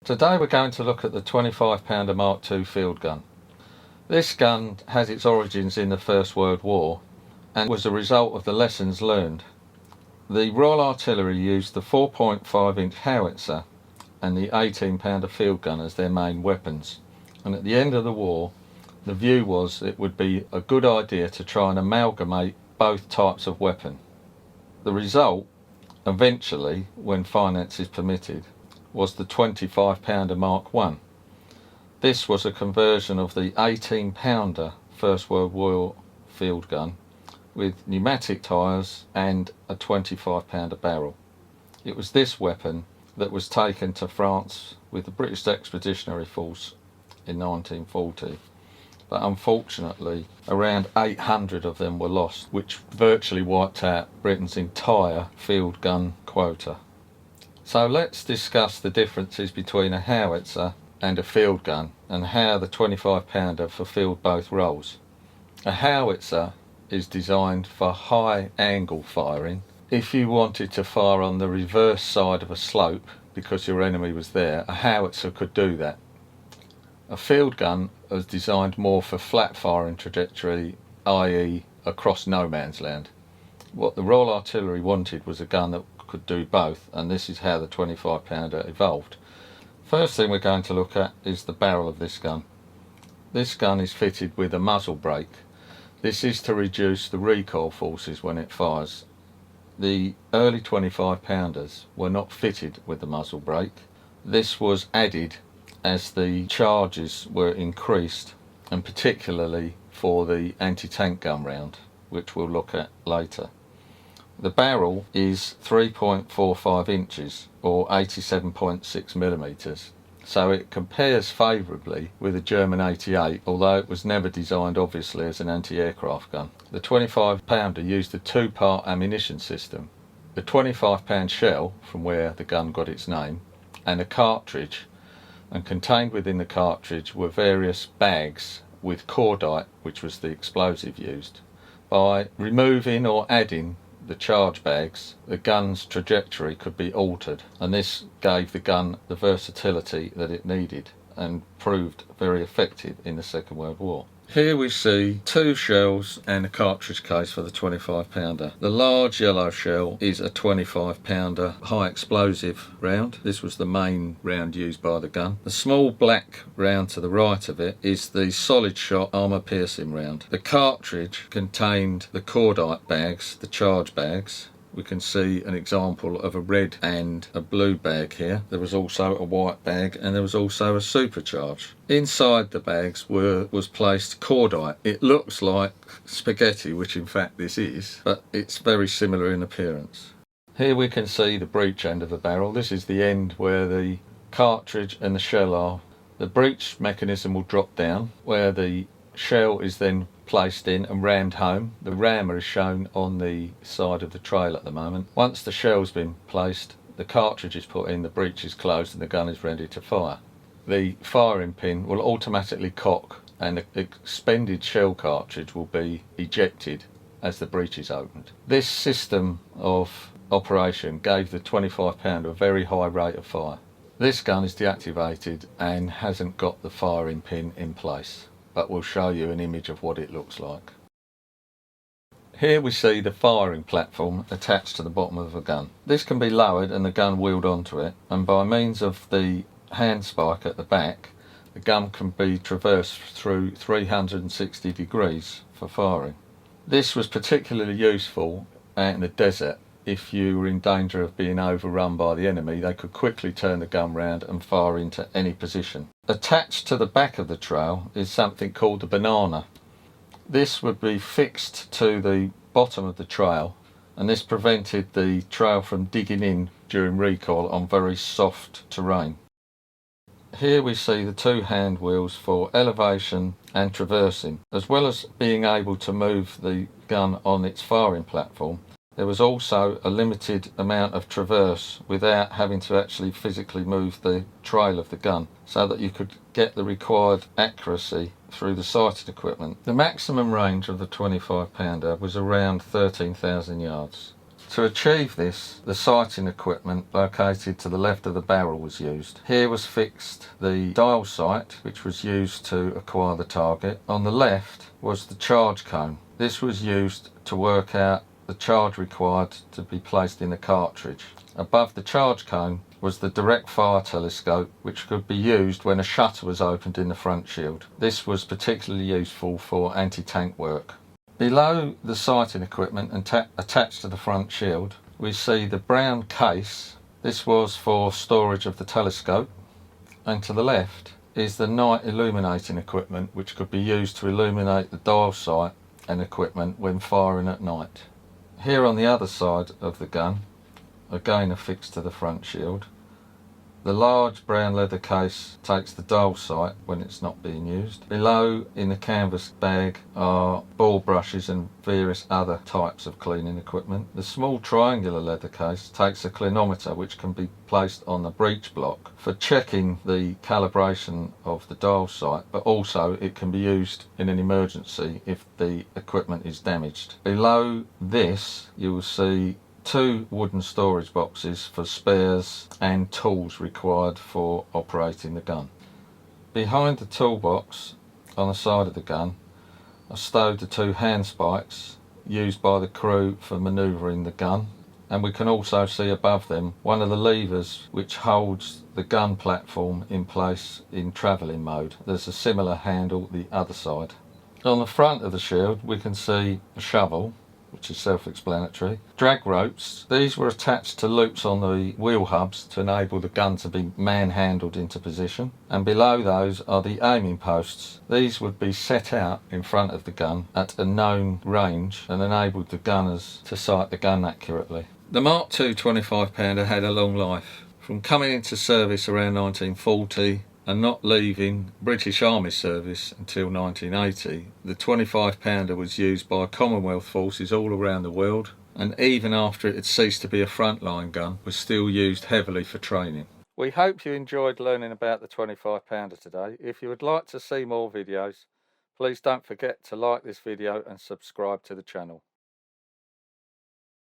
Today we're going to look at the 25 Pounder Mark II field gun. This gun has its origins in the First World War and was a result of the lessons learned. The Royal Artillery used the 4.5-inch Howitzer and the 18 Pounder field gun as their main weapons, and at the end of the war the view was it would be a good idea to try and amalgamate both types of weapon. The result, eventually, when finances permitted, was the 25 Pounder Mark I. This was a conversion of the 18 Pounder First World War field gun with pneumatic tyres and a 25 Pounder barrel. It was this weapon that was taken to France with the British Expeditionary Force in 1940, but unfortunately around 800 of them were lost, which virtually wiped out Britain's entire field gun quota. So let's discuss the differences between a howitzer and a field gun and how the 25 Pounder fulfilled both roles. A howitzer is designed for high angle firing. If you wanted to fire on the reverse side of a slope because your enemy was there, a howitzer could do that. A field gun was designed more for flat firing trajectory, i.e. across no man's land. What the Royal Artillery wanted was a gun that could do both, and this is how the 25 Pounder evolved. First thing we're going to look at is the barrel of this gun. This gun is fitted with a muzzle brake. This is to reduce the recoil forces when it fires. The early 25 Pounders were not fitted with the muzzle brake. This was added as the charges were increased, and particularly for the anti-tank gun round, which we'll look at later. The barrel is 3.45 inches or 87.6 millimeters, so it compares favourably with a German 88, although it was never designed obviously as an anti-aircraft gun. The 25 Pounder used a two-part ammunition system, the 25 pound shell, from where the gun got its name, and a cartridge, and contained within the cartridge were various bags with cordite, which was the explosive used. By removing or adding the charge bags, the gun's trajectory could be altered, and this gave the gun the versatility that it needed and proved very effective in the Second World War. Here we see two shells and a cartridge case for the 25 Pounder. The large yellow shell is a 25 Pounder high explosive round. This was the main round used by the gun. The small black round to the right of it is the solid shot armour piercing round. The cartridge contained the cordite bags, the charge bags. We can see an example of a red and a blue bag here. There was also a white bag, and there was also a supercharge. Inside the bags was placed cordite. It looks like spaghetti, which in fact this is, but it's very similar in appearance. Here we can see the breech end of the barrel. This is the end where the cartridge and the shell are. The breech mechanism will drop down, where the shell is then placed in and rammed home. The rammer is shown on the side of the trail at the moment. Once the shell's been placed, the cartridge is put in, the breech is closed, and the gun is ready to fire. The firing pin will automatically cock, and the expended shell cartridge will be ejected as the breech is opened. This system of operation gave the 25 Pounder a very high rate of fire. This gun is deactivated and hasn't got the firing pin in place, but we'll show you an image of what it looks like. Here we see the firing platform attached to the bottom of the gun. This can be lowered and the gun wheeled onto it, and by means of the handspike at the back, the gun can be traversed through 360 degrees for firing. This was particularly useful out in the desert. If you were in danger of being overrun by the enemy, they could quickly turn the gun round and fire into any position. Attached to the back of the trail is something called the banana. This would be fixed to the bottom of the trail, and this prevented the trail from digging in during recoil on very soft terrain. Here we see the two hand wheels for elevation and traversing. As well as being able to move the gun on its firing platform, there was also a limited amount of traverse without having to actually physically move the trail of the gun, so that you could get the required accuracy through the sighted equipment. The maximum range of the 25 Pounder was around 13,000 yards. To achieve this, the sighting equipment located to the left of the barrel was used. Here was fixed the dial sight, which was used to acquire the target. On the left was the charge cone. This was used to work out the charge required to be placed in the cartridge. Above the charge cone was the direct fire telescope, which could be used when a shutter was opened in the front shield. This was particularly useful for anti-tank work. Below the sighting equipment and attached to the front shield, we see the brown case. This was for storage of the telescope, and to the left is the night illuminating equipment, which could be used to illuminate the dial sight and equipment when firing at night. Here on the other side of the gun, again affixed to the front shield, the large brown leather case takes the dial sight when it's not being used. Below in the canvas bag are ball brushes and various other types of cleaning equipment. The small triangular leather case takes a clinometer, which can be placed on the breech block for checking the calibration of the dial sight, but also it can be used in an emergency if the equipment is damaged. Below this you will see 2 wooden storage boxes for spares and tools required for operating the gun. Behind the toolbox on the side of the gun are stowed the 2 hand spikes used by the crew for manoeuvring the gun, and we can also see above them one of the levers which holds the gun platform in place in travelling mode. There's a similar handle the other side. On the front of the shield we can see a shovel, which is self-explanatory. Drag ropes. These were attached to loops on the wheel hubs to enable the gun to be man-handled into position. And below those are the aiming posts. These would be set out in front of the gun at a known range and enabled the gunners to sight the gun accurately. The Mark II 25 pounder had a long life. From coming into service around 1940 and not leaving British Army service until 1980, the 25 pounder was used by Commonwealth forces all around the world, and even after it had ceased to be a frontline gun, was still used heavily for training. We hope you enjoyed learning about the 25 pounder today. If you would like to see more videos, please don't forget to like this video and subscribe to the channel.